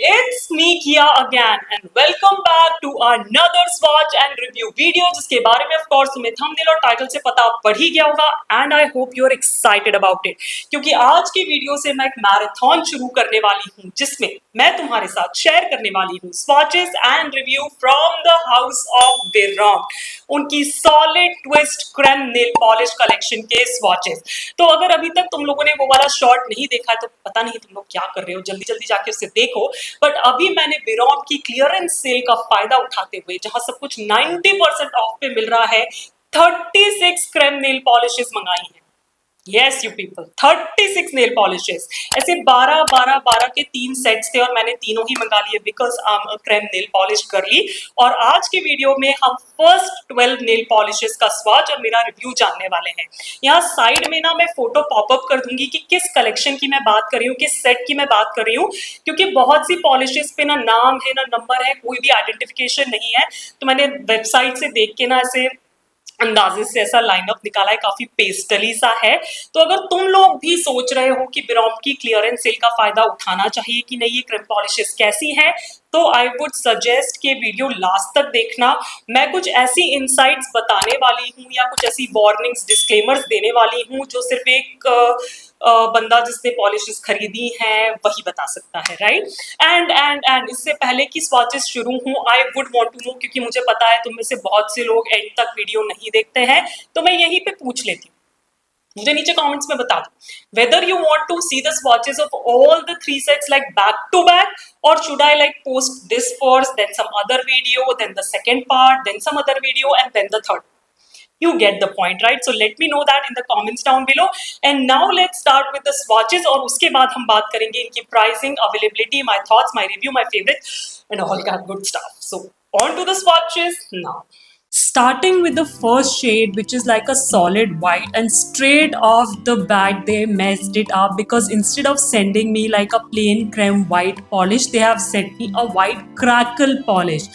it's me Kia again and welcome back to another swatch and review video जिसके बारे में of course तुम्हें thumbnail और title से पता पड़ ही गया होगा and I hope you are excited about it क्योंकि आज की वीडियो से मैं एक मैराथन शुरू करने वाली हूँ जिसमें मैं तुम्हारे साथ शेयर करने वाली हूँ swatches and review from the house of Birom, उनकी solid twist crème nail polish collection के स्वॉचेस। तो अगर अभी तक तुम लोगों ने वो वाला शॉर्ट नहीं देखा है तो पता नहीं तुम लोग क्या कर रहे हो, जल्दी जल्दी जाके उसे देखो। बट अभी मैंने बिरॉम की क्लियरेंस सेल का फायदा उठाते हुए जहां सब कुछ 90% ऑफ पे मिल रहा है 36 क्रेम नेल पॉलिशेस मंगाई हैं। Yes, you people, 36 nail polishes. ऐसे 12 के 3 सेट्स थे और मैंने तीनों ही मंगा लिए बिकॉज क्रेम नेल पॉलिश कर ली। और आज की वीडियो में हम फर्स्ट 12 नेल पॉलिशेस का स्वॉच और मेरा रिव्यू जानने वाले हैं। यहाँ साइड में ना मैं फोटो पॉपअप कर दूंगी कि किस कलेक्शन की मैं बात कर रही हूँ, किस सेट की मैं बात कर रही हूँ, क्योंकि बहुत सी पॉलिशेस पे ना नाम है ना नंबर है, कोई भी आइडेंटिफिकेशन नहीं है। तो मैंने वेबसाइट से देख के ना ऐसे अंदाजे से ऐसा लाइनअप निकाला है, काफी पेस्टली सा है। तो अगर तुम लोग भी सोच रहे हो कि बिरॉम की क्लियरेंस सेल का फायदा उठाना चाहिए कि नहीं, ये क्रीम पॉलिशेस कैसी हैं, तो आई वुड सजेस्ट कि वीडियो लास्ट तक देखना। मैं कुछ ऐसी इनसाइट्स बताने वाली हूँ या कुछ ऐसी वार्निंग्स डिस्क्लेमर्स देने वाली हूँ जो सिर्फ एक बंदा जिसने पॉलिशेस खरीदी हैं वही बता सकता है, राइट। एंड इससे पहले कि स्वॉचेस शुरू हूँ I would want to know, क्योंकि मुझे पता है तुम में से बहुत से लोग एंड तक वीडियो नहीं देखते हैं, तो मैं यहीं पे पूछ लेती हूँ, मुझे नीचे कमेंट्स में बता दो whether you want to see the swatches of all the 3 sets like back to back, or should I like post this first, then some other video, then the second part, then some other video, and then the third. You get the point, right? So let me know that in the comments down below. And now let's start with the swatches और उसके बाद हम बात करेंगे इनकी pricing, availability, my thoughts, my review, my favorite, and all that good stuff. So on to the swatches now. Starting with the first shade, which is like a solid white, and straight off the bat they messed it up because instead of sending me like a plain creme white polish, they have sent me a white crackle polish.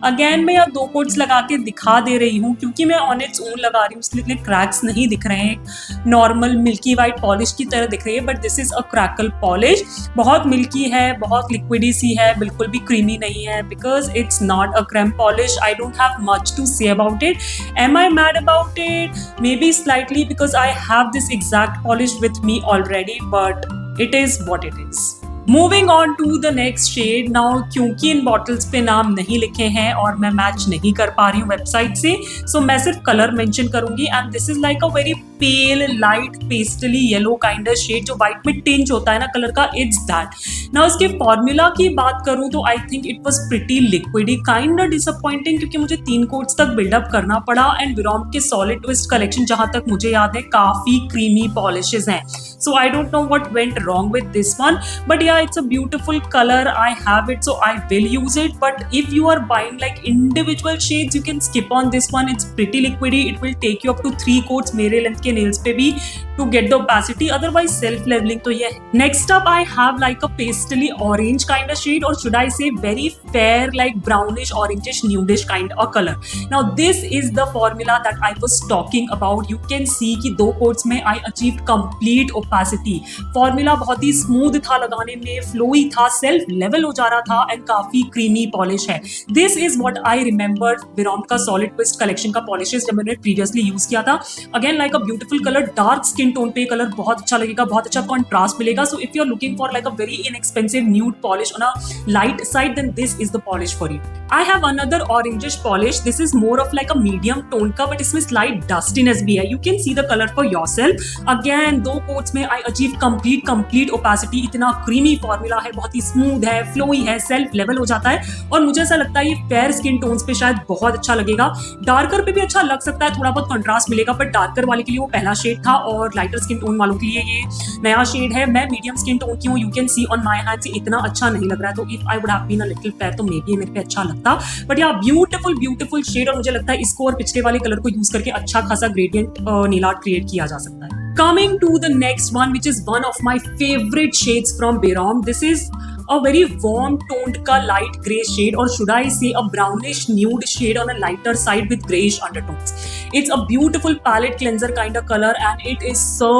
Again मैं यहाँ 2 quotes लगा के दिखा दे रही हूँ क्योंकि मैं on its own लगा रही हूँ, इसलिए इतने क्रैक्स नहीं दिख रहे हैं, नॉर्मल मिल्की वाइट पॉलिश की तरह दिख रही है। But this is a crackle polish, बहुत मिल्की है, बहुत लिक्विडी सी है, बिल्कुल भी क्रीमी नहीं है because it's not a creme polish. I don't have much to say about it. Am I mad about it? Maybe slightly because I have this exact polish with me already, but it is what it is. Moving on to the next shade now, क्योंकि इन bottles पे नाम नहीं लिखे हैं और मैं match नहीं कर पा रही हूँ वेबसाइट से, सो मैं सिर्फ कलर मेंशन करूंगी। And this is like a very pale light pastelly yellow kind of shade, जो व्हाइट में टिंच होता है ना कलर का, इट्स दैट। नाउ इसके फॉर्मूला की बात करूँ तो I think it was pretty liquidy, kind of disappointing क्योंकि मुझे 3 कोट्स तक बिल्डअप करना पड़ा। एंड बिरॉम के सॉलिड ट्विस्ट कलेक्शन जहां तक मुझे याद है काफी क्रीमी पॉलिशेस हैं, so I don't know what went wrong with this one, but yeah, it's a beautiful color, I have it so I will use it. But if you are buying like individual shades you can skip on this one, it's pretty liquidy, it will take you up to 3 coats मेरे length के nails पे भी to get the opacity, otherwise self leveling तो ये है। Next up I have like a pastely orange kind of shade, or should I say very fair like brownish orangish nudish kind of color. Now this is the formula that I was talking about. You can see कि 2 coats में I achieved complete opacity. Formula बहुत ही smooth था लगाने में, flowy था, self level हो जा रहा था एंड काफी क्रीमी पॉलिश है। This is what I remember बिरॉम का सॉलिड ट्विस्ट कलेक्शन का पॉलिशेस जब मैंने प्रीवियसली यूज किया था। Again like a beautiful colour, dark skin tone पे कलर बहुत अच्छा लगेगा, बहुत अच्छा कॉन्ट्रास्ट मिलेगा। So if you are looking for like a very inexpensive nude polish on a light side, then this is the polish for you. I have another orangish polish, this is more of like a medium tone का, but इसमें slight डस्टीनेस भी है। You can see the colour for yourself. Again 2 coats में I achieve complete opacity, इतना creamy formula है, बहुत ही smooth है, flowy है, सेल्फ लेवल हो जाता है और मुझे ऐसा लगता है ये फेयर स्किन टोन्स पे शायद बहुत अच्छा लगेगा। डार्कर पे भी अच्छा लग सकता है, थोड़ा बहुत कंट्रास्ट मिलेगा, बट डार्कर वाले के लिए वो पहला शेड था और लाइटर स्किन टोन वालों के लिए ये नया शेड है। मैं मीडियम स्किन टोन की हूँ, you can see on my hand से इतना अच्छा नहीं लग रहा है, तो if I would have been a little fair तो मे बी मेरे पे अच्छा लगता। बट या ब्यूटीफुल शेड, और मुझे लगता है इसको और पिछले वाले कलर को यूज करके अच्छा खासा ग्रेडियंट नील आर्ट क्रिएट किया जा सकता है। Coming to the next one, which is one of my favorite shades from Birom. This is a very warm toned का light gray shade, or should I say a brownish nude shade on a lighter side with grayish undertones. It's a beautiful palette cleanser kind of color and it is so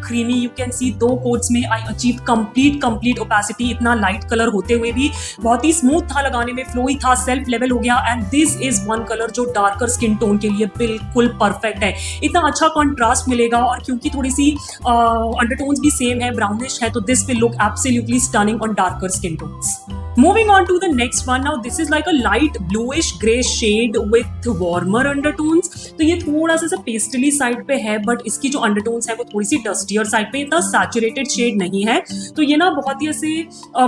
creamy. You can see 2 coats में I achieved complete opacity. इतना light color होते हुए भी बहुत ही smooth था लगाने में, flowy था, self level हो गया, and this is one color जो darker skin tone के लिए बिल्कुल perfect है. इतना अच्छा contrast मिलेगा और क्योंकि थोड़ी सी undertones भी same है, brownish है, तो this will look absolutely stunning on darker skin tones. Moving on to the next one. Now this is like a light bluish gray shade with warmer undertones. तो ये थोड़ा सा पेस्टली साइड पे है, बट इसकी जो अंडरटोन्स है वो थोड़ी सी डस्टियर साइड पे, इतना सैचुरेटेड शेड नहीं है. तो ये ना बहुत ही ऐसे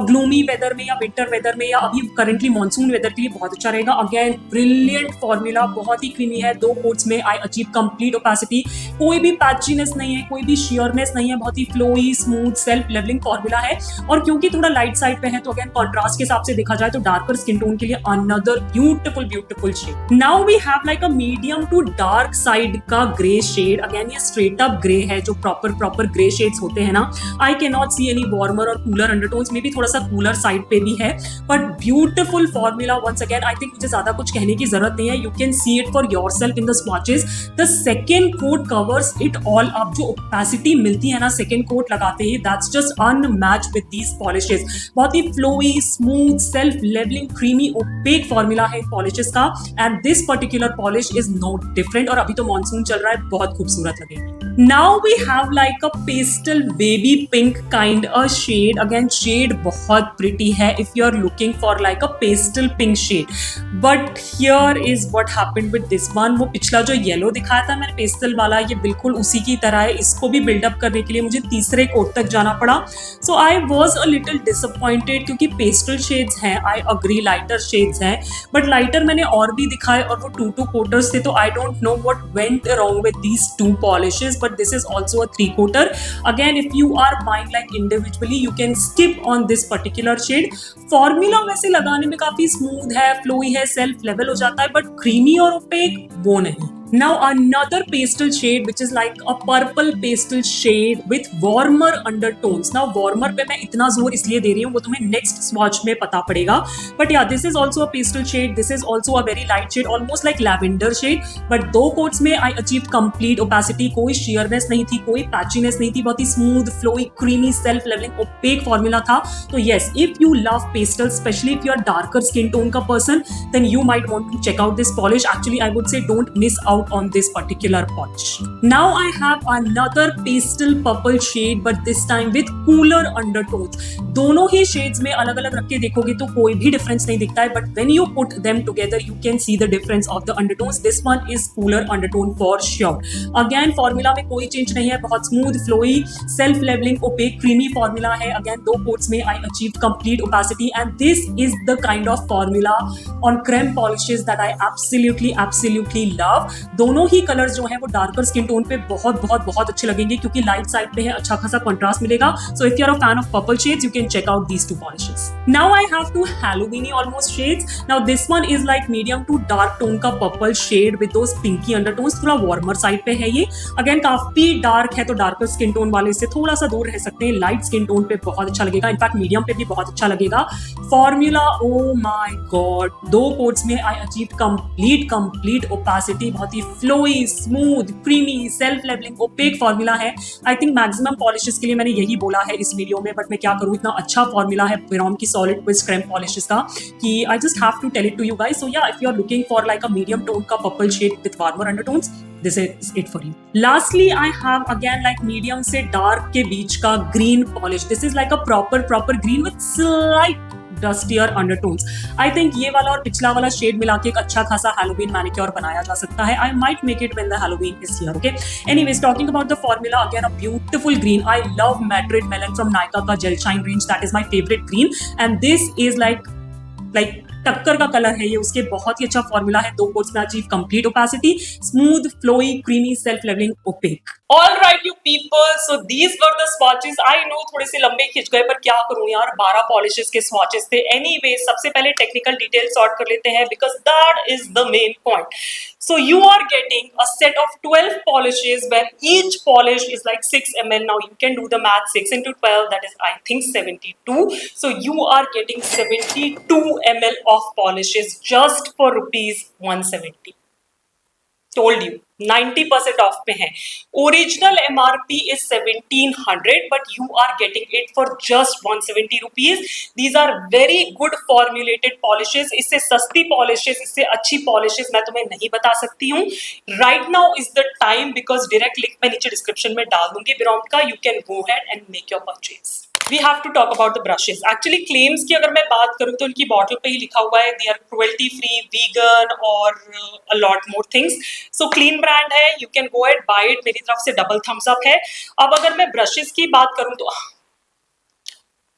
ग्लूमी वेदर में या विंटर वेदर में या अभी करंटली मॉनसून वेदर के लिए बहुत अच्छा रहेगा. अगेन ब्रिलियंट फॉर्मूला, बहुत ही क्रीमी है. 2 कोट्स में आई अचीव कंप्लीट ओपेसिटी. कोई भी पैचीनेस नहीं है, कोई भी शियरनेस नहीं है, बहुत ही flowy smooth self levelling formula है. और क्योंकि थोड़ा लाइट साइड पे है तो अगेन कॉन्ट्रास्ट के हिसाब से देखा जाए तो डार्कर स्किन टोन के लिए another beautiful shade. Now we have like a medium to dark side का ग्रे शेड. अगेन ये स्ट्रेट अप ग्रे है, जो प्रॉपर ग्रे शेड्स होते हैं ना. I can not see any warmer और कूलर अंडरटोन्स में भी थोड़ा सा कूलर साइड पे भी है, but beautiful formula. Once again I think मुझे ज्यादा कुछ कहने की जरूरत नहीं है. You can see it for yourself in the swatches. The second coat covers it all up. जो ओपेसिटी मिलती है ना सेकेंड कोट लगाते ही, that's just unmatched with these polishes. बहुत ही flowy smooth self levelling creamy opaque formula है polishes का, and this particular polish is no different. और अभी तो मॉनसून चल रहा है, बहुत खूबसूरत लगेगी. Now we have like a pastel baby pink kind of shade. Again shade बहुत pretty है if you are looking for like a pastel pink shade. But here is what happened with this one. वो पिछला जो yellow दिखाया था मैंने pastel वाला, ये बिल्कुल उसी की तरह है. इसको भी बिल्डअप करने के लिए मुझे तीसरे कोट तक जाना पड़ा. So I was a little disappointed क्योंकि पेस्टल शेड्स हैं. I agree लाइटर शेड्स हैं, बट लाइटर मैंने और भी दिखाए और वो 2 कोटर्स थे. तो I don't know what went wrong with these 2 polishes. But this is also a 3 coater. Again, if you are buying like individually, you can skip on this particular shade. Formula वैसे लगाने में काफी स्मूथ है, flowy है, self level हो जाता है, but creamy और ओपेक वो नहीं. Now another pastel shade which is like a purple pastel shade with warmer undertones. Now warmer पे मैं इतना जोर इसलिए दे रही हूँ, वो तुम्हें next swatch में पता पड़ेगा. But yeah, this is also a pastel shade. This is also a very light shade, almost like lavender shade. But 2 coats में I achieved complete opacity. कोई sheerness नहीं थी, कोई patchiness नहीं थी, बहुत ही smooth, flowy, creamy, self leveling, opaque formula था. तो yes, if you love pastel, especially if you are darker skin tone का person, then you might want to check out this polish. Actually, I would say don't miss out on this particular polish. Now I have another pastel purple shade, but this time with cooler undertones. दोनों ही shades में अलग अलग रख के देखोगे तो कोई भी difference नहीं दिखता है, but when you put them together you can see the difference of the undertones. This one is cooler undertone for sure. Again formula में कोई change नहीं है, बहुत smooth, flowy, self leveling, opaque, creamy formula है. Again 2 coats में I achieved complete opacity, and this is the kind of formula on creme polishes that I absolutely love. दोनों ही colours जो है वो डार्कर स्किन टोन पे बहुत अच्छे लगेंगे क्योंकि लाइट साइड पे है, अच्छा खासा कंट्रास्ट मिलेगा. So if you are a fan of purple shades, you can check out these 2 polishes. Now I have 2 Halloweeny almost shades. Now this one is like medium to dark tone का purple shade with those pinky undertones. थोड़ा warmer side पे है ये. Again काफी dark है तो darker skin tone वाले से थोड़ा सा दूर रह सकते हैं. लाइट स्किन टोन पे बहुत अच्छा लगेगा, इनफैक्ट मीडियम पे भी बहुत अच्छा लगेगा. Formula oh my god, 2 coats में आई अचीव कंप्लीट ओपेसिटी. बहुत ही flowy, smooth, creamy, self levelling, opaque formula है. आई थिंक मैक्सिमम पॉलिशेस के लिए मैंने यही बोला है इस वीडियो में, बट मैं क्या करूँ, इतना अच्छा फॉर्मूला है Verom की सॉलिड ट्विस्ट क्रेम पॉलिशेस का कि I just have to tell it to you guys. So yeah, if you are looking for like a medium tone का purple shade with warmer undertones, this is it for you. Lastly, I have again like medium से dark के बीच का green polish. This is like a proper green with slight dustier undertones. I think ये वाला और पिछला वाला shade मिला के एक अच्छा खासा Halloween मैनिक्योर बनाया जा सकता है. I might make it when the Halloween is here. Okay. Anyways, talking about the formula, again a beautiful green. I love Madrid Melon from Nykaa का Gel Shine range. That is my favorite green, and this is like टक्कर का colour है ये, उसके बहुत ही अच्छा formula है, 2 coats में achieve complete opacity, smooth, flowy, creamy, self levelling, opaque. All right you people, so these were the swatches. I know थोड़े से लंबे खिंच गए, पर क्या करूं यार, 12 पॉलिशेस के स्वॉचेस थे। एनीवे, सबसे पहले टेक्निकल डिटेल सॉर्ट कर लेते हैं, because that is the main point. So you are getting a set of 12 polishes where each polish is like 6 ml. Now you can do the math, 6 into 12, that is I think 72. So you are getting 72 ml of polishes just for rupees 170. Told you 90% off पे है. Original MRP is 1700, but you are getting it for just 170 rupees. These are very good formulated polishes. इससे सस्ती polishes, इससे अच्छी polishes मैं तुम्हें नहीं बता सकती हूँ. Right now is the time, because direct link मैं नीचे डिस्क्रिप्शन में डाल दूंगी बिरॉन्ट का. You can go had and make your purchase. We have to talk about the brushes. Actually, claims की अगर मैं बात करूँ तो उनकी बॉटल पे ही लिखा हुआ है they are cruelty free, vegan और a lot more things. So clean brand है, you can go ahead buy it. मेरी तरफ से डबल थम्स अप है. अब अगर मैं ब्रशेस की बात करूँ तो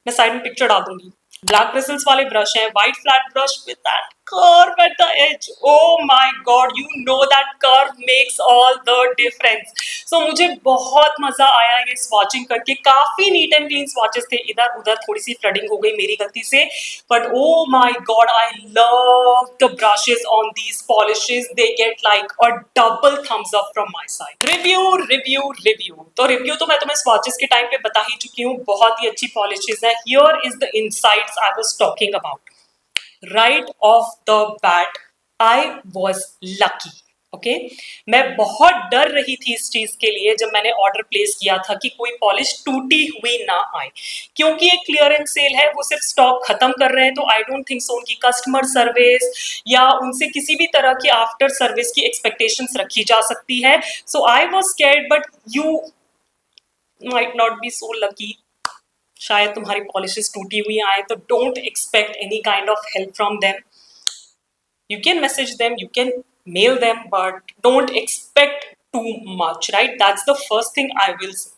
मैं साइड में पिक्चर डाल दूंगी. ब्लैक ब्रिसल्स वाले ब्रश हैं, white flat brush with that curve at the edge. Oh my god, you know that curve makes all the difference. So मुझे बहुत मजा आया ये स्वॉचिंग करके. काफी नीट एंड क्लीन स्वॉचेस थे. इधर उधर थोड़ी सी फ्लडिंग हो गई मेरी गलती से, but oh my god, I love the brushes on these polishes. They get like a double thumbs up from my side. Review तो रिव्यू तो मैं तुम्हें स्वॉचेस के टाइम पे बता ही चुकी हूँ. बहुत ही अच्छी पॉलिशेस है. Here is the insights I was talking about. Right off the bat, I was lucky. Okay मैं बहुत डर रही थी इस चीज के लिए जब मैंने ऑर्डर प्लेस किया था कि कोई पॉलिश टूटी हुई ना आए, क्योंकि एक क्लियरेंस सेल है, वो सिर्फ स्टॉक खत्म कर रहे हैं. तो आई डोंट थिंक सो उनकी कस्टमर सर्विस या उनसे किसी भी तरह की आफ्टर सर्विस की एक्सपेक्टेशंस रखी जा सकती है. So I was scared, but you might not be so lucky. शायद तुम्हारी पॉलिशेस टूटी हुई आए, तो don't expect any kind of help from them. You can message them, you can mail them, but don't expect too much, right? That's the first thing I will say.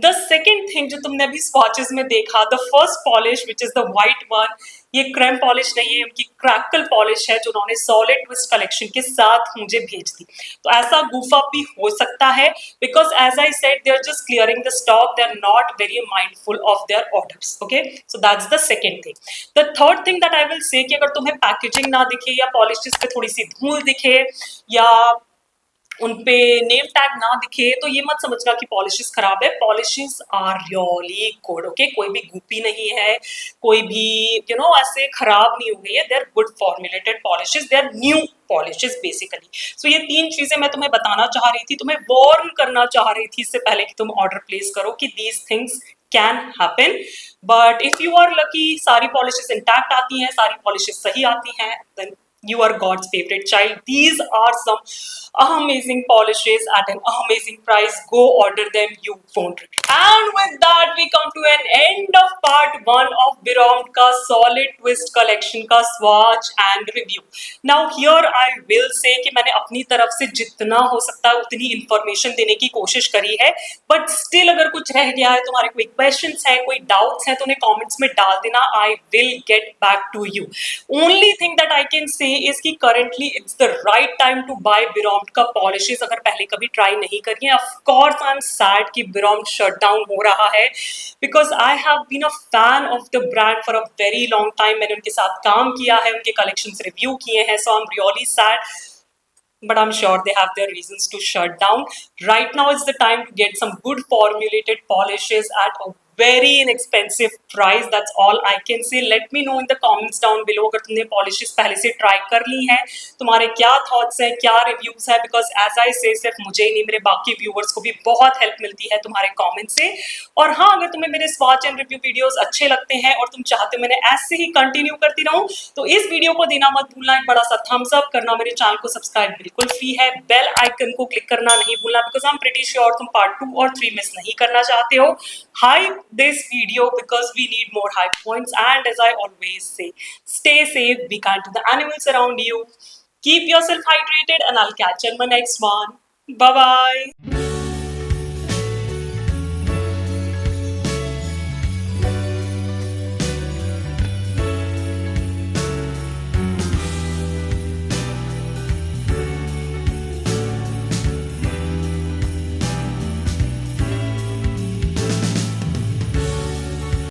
The second thing जो तुमने अभी swatches में देखा, the first polish which is the white one, ये cream polish नहीं है, उनकी crackle polish है जो उन्होंने सॉलिड ट्विस्ट कलेक्शन के साथ मुझे भेज दी. तो ऐसा goof up भी हो सकता है, because as I said, they are just clearing the stock, they are not very mindful of their orders. Okay, so that's the second thing. The third thing that I will say कि अगर तुम्हें packaging ना दिखे या polishes पे थोड़ी सी धूल दिखे या उनपे नेम टैग ना दिखे, तो ये मत समझना कि पॉलिशेस खराब है. Polishes are really good. Okay, कोई भी गुपी नहीं है, कोई भी ऐसे खराब नहीं हो गई है. They are good formulated polishes, they are new polishes basically. So ये 3 चीजें मैं तुम्हें बताना चाह रही थी, तुम्हें वार्न करना चाह रही थी इससे पहले कि तुम ऑर्डर प्लेस करो कि these things can happen. But if you are lucky, सारी पॉलिशेस इंटैक्ट आती हैं, सारी पॉलिशेस सही आती हैं, then you are God's favorite child. These are some amazing polishes at an amazing price. Go order them, you won't regret. And with that we come to an end of part 1 of Biromt ka solid twist collection ka swatch and review. Now here I will say कि मैंने अपनी तरफ से जितना हो सकता है उतनी इंफॉर्मेशन देने की कोशिश करी है, बट स्टिल अगर कुछ रह गया है, तुम्हारे कोई क्वेश्चंस हैं, कोई डाउट्स हैं, तो उन्हें कमेंट्स में डाल देना. I will get back to you. Only thing that I can say is कि currently it's the right time to buy बिरोम्ट का पॉलिशेस अगर पहले कभी ट्राई नहीं करी है. Of course I am sad कि बिरोम्ट शट डाउन हो रहा है, because I have been a fan of the brand for a very long time. मैंने उनके साथ काम किया है, उनके कलेक्शंस रिव्यू किए हैं, so I am really sad, but I'm sure they have their reasons to shut down. Right now is the time to get some good formulated polishes at a very inexpensive price. That's all I can say. Let me know in the comments down below अगर तुमने polishes पहले से try कर ली हैं, तुम्हारे क्या thoughts हैं, क्या रिव्यूज है, बिकॉज एज आई से सिर्फ मुझे ही नहीं, मेरे बाकी व्यूअर्स को भी बहुत हेल्प मिलती है तुम्हारे कमेंट से. और हाँ, अगर तुम्हें मेरे स्वॉच एंड रिव्यू वीडियोस अच्छे लगते हैं और तुम चाहते हो मैंने ऐसे ही कंटिन्यू करती रहूं, तो इस वीडियो को देना मत भूलना, एक बड़ा सा थम्स अप करना, मेरे चैनल को सब्सक्राइब बिल्कुल फ्री है, बेल आइकन को क्लिक करना नहीं भूलना, because I am pretty sure तुम पार्ट 2 और 3 मिस नहीं करना चाहते हो. Hype this video because we need more hype points, and as I always say, stay safe, be kind to the animals around you, keep yourself hydrated, and I'll catch you in my next one. Bye bye.